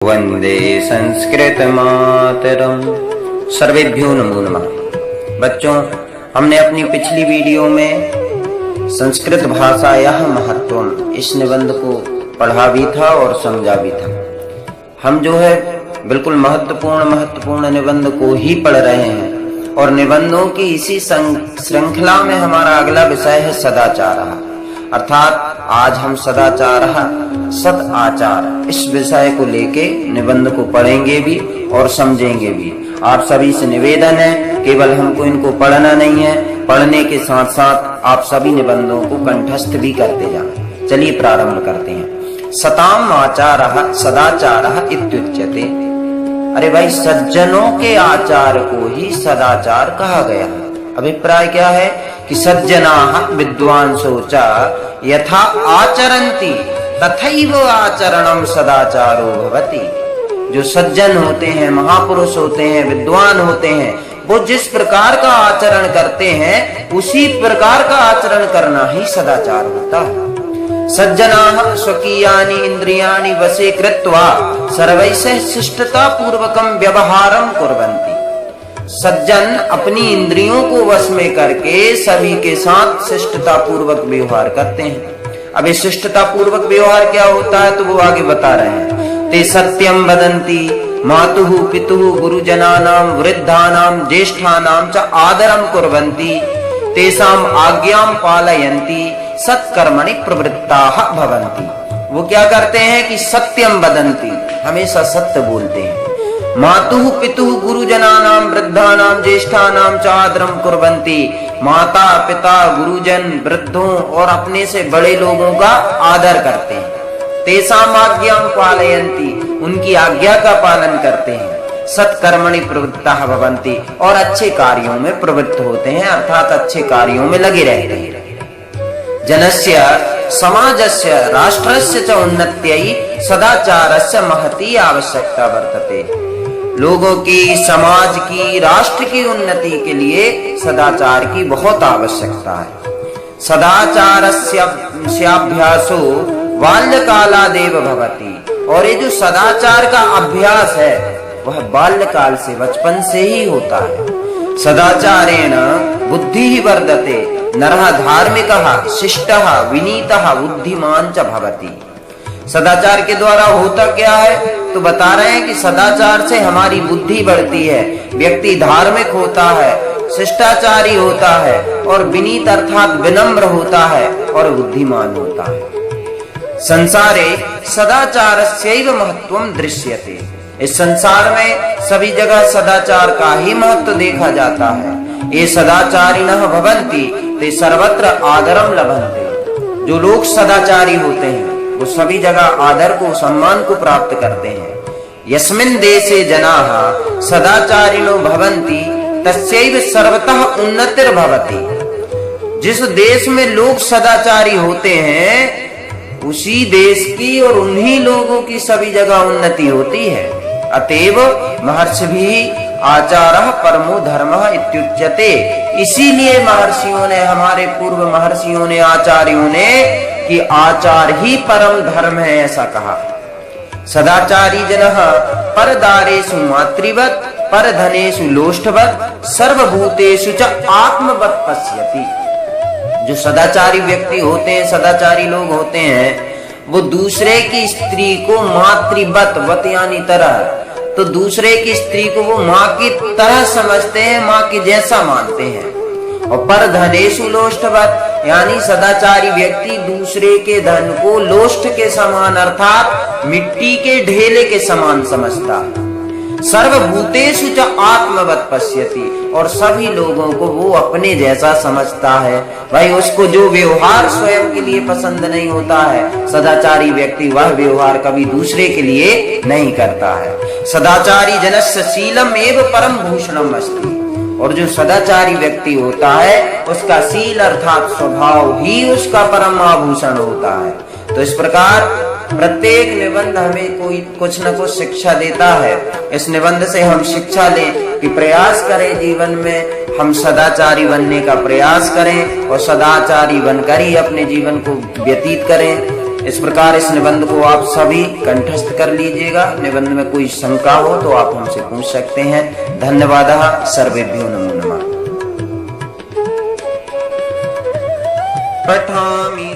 वंदे संस्कृतमातरम्। सर्वेभ्यो नमो नमः। बच्चों, हमने अपनी पिछली वीडियो में संस्कृत भाषायाः महत्वम इस निबंध को पढ़ा भी था और समझा भी था। हम जो है बिल्कुल महत्वपूर्ण निबंध को ही पढ़ रहे हैं और निबंधों की इसी श्रृंखला में हमारा अगला विषय है सदाचार। अर्थात आज हम सदाचार सद आचार इस विषय को लेके निबंध को पढ़ेंगे भी और समझेंगे भी। आप सभी से निवेदन है, केवल हमको इनको पढ़ना नहीं है, पढ़ने के साथ साथ आप सभी निबंधों को कंठस्थ भी करते जाएं। चलिए प्रारंभ करते हैं। सताम आचारः सदाचारः इत्युच्यते। अरे भाई, सज्जनों के आचार को ही सदाचार कहा गया है। अभिप्राय क्या है कि सज्जनाः विद्वांसो च यथा आचरन्ति तथैव आचरणं सदाचारो भवति। जो सज्जन होते हैं, महापुरुष होते हैं, विद्वान होते हैं, वो जिस प्रकार का आचरण करते हैं उसी प्रकार का आचरण करना ही सदाचार होता है। सज्जनाः स्वकीयानि इंद्रियाणि वशे कृत्वा सर्वैः शिष्टता पूर्वकं व्यवहारं कुर्वन्ति। सज्जन अपनी इंद्रियों को वश में करके सभी के साथ शिष्टता पूर्वक व्यवहार करते हैं। अब ये शिष्टता पूर्वक व्यवहार क्या होता है तो वो आगे बता रहे हैं। ते सत्यम वदन्ति मातुः पितुः गुरुजनानां वृद्धानां ज्येष्ठानां च आदरं कुर्वन्ति तेषां आज्ञां पालयन्ति सत्कर्मणि प्रवृत्ताः भवन्ति। वो क्या करते हैं कि सत्यम वदन्ति, हमेशा सत्य बोलते हैं। मातुः पितुः गुरुजनानां वृद्धानां ज्येष्ठानां च आदरं कुर्वन्ति, माता पिता गुरुजन वृद्धों और अपने से बड़े लोगों का आदर करते हैं। तेषाम् आज्ञां पालयन्ति, उनकी आज्ञा का पालन करते हैं। सत्कर्मणि प्रवृत्ताः भवन्ति, और अच्छे कार्यों में प्रवृत्त होते हैं, अर्थात अच्छे कार्यों में लगे रहते हैं। जनस्य समाजस्य राष्ट्रस्य च उन्नत्यै सदाचारस्य महती आवश्यकता वर्तते। लोगों की, समाज की, राष्ट्र की उन्नति के लिए सदाचार की बहुत आवश्यकता है। सदाचारस्याभ्यासो बाल्यकालादेव भवति, और ये जो सदाचार का अभ्यास है वह बाल्यकाल से, बचपन से ही होता है। सदाचारेण बुद्धिः वर्धते, नरः धार्मिकः शिष्टः विनीतः बुद्धिमान् च भवति। सदाचार के द्वारा होता क्या है तो बता रहे हैं कि सदाचार से हमारी बुद्धि बढ़ती है, व्यक्ति धार्मिक होता है, शिष्टाचारी होता है और विनीत अर्थात विनम्र होता है और बुद्धिमान होता है। संसारे सदाचारस्यैव महत्वं दृश्यते। इस संसार में सभी जगह सदाचार का ही महत्व देखा जाता है। ये सदाचारिणः भवन्ति ते सर्वत्र आदरं लभन्ते। जो लोग सदाचारी होते हैं वो सभी जगह आदर को, सम्मान को प्राप्त करते हैं। यस्मिन् देशे जनाः सदाचारिणो भवन्ति तस्यैव सर्वतः उन्नतिर्भवति। जिस देश में लोग सदाचारी होते हैं उसी देश की और उन्हीं लोगों की सभी जगह उन्नति होती है। अतएव महर्षिभिः आचारः परमो धर्मः इत्युच्यते। इसीलिए महर्षियों ने, हमारे पूर्व महर्षियों ने, आचार्यों ने कि आचार ही परम धर्म है, ऐसा कहा। सदाचारी जनः परदारेषु मातृवत् परधनेषु लोष्ठवत् सर्वभूतेषु च आत्मवत् पश्यति। जो सदाचारी व्यक्ति होते हैं, सदाचारी लोग होते हैं, वो दूसरे की स्त्री को मातृवत्, वत यानी तरह, तो दूसरे की स्त्री को वो माँ की तरह समझते हैं, माँ की जैसा मानते हैं। और परधनेषु लोष्ठवत् यानी सदाचारी व्यक्ति दूसरे के धन को लोष्ठ के समान अर्थात मिट्टी के ढेले के समान समझता है। सर्वभूतेषु च आत्मवत् पश्यति, और सभी लोगों को वो अपने जैसा समझता है। भाई, उसको जो व्यवहार स्वयं के लिए पसंद नहीं होता है, सदाचारी व्यक्ति वह व्यवहार कभी दूसरे के लिए नहीं करता है। सदाचारी जनस्य शीलम एव परम भूषणम अस्ति, और जो सदाचारी व्यक्ति होता है उसका शील अर्थात स्वभाव ही उसका परम आभूषण होता है। तो इस प्रकार प्रत्येक निबंध हमें कोई कुछ न कुछ शिक्षा देता है। इस निबंध से हम शिक्षा लें कि प्रयास करें, जीवन में हम सदाचारी बनने का प्रयास करें और सदाचारी बनकर ही अपने जीवन को व्यतीत करें। इस प्रकार इस निबंध को आप सभी कंठस्थ कर लीजिएगा। निबंध में कोई शंका हो तो आप हमसे पूछ सकते हैं। धन्यवादः। सर्वेभ्यो नमो नमः। पठामि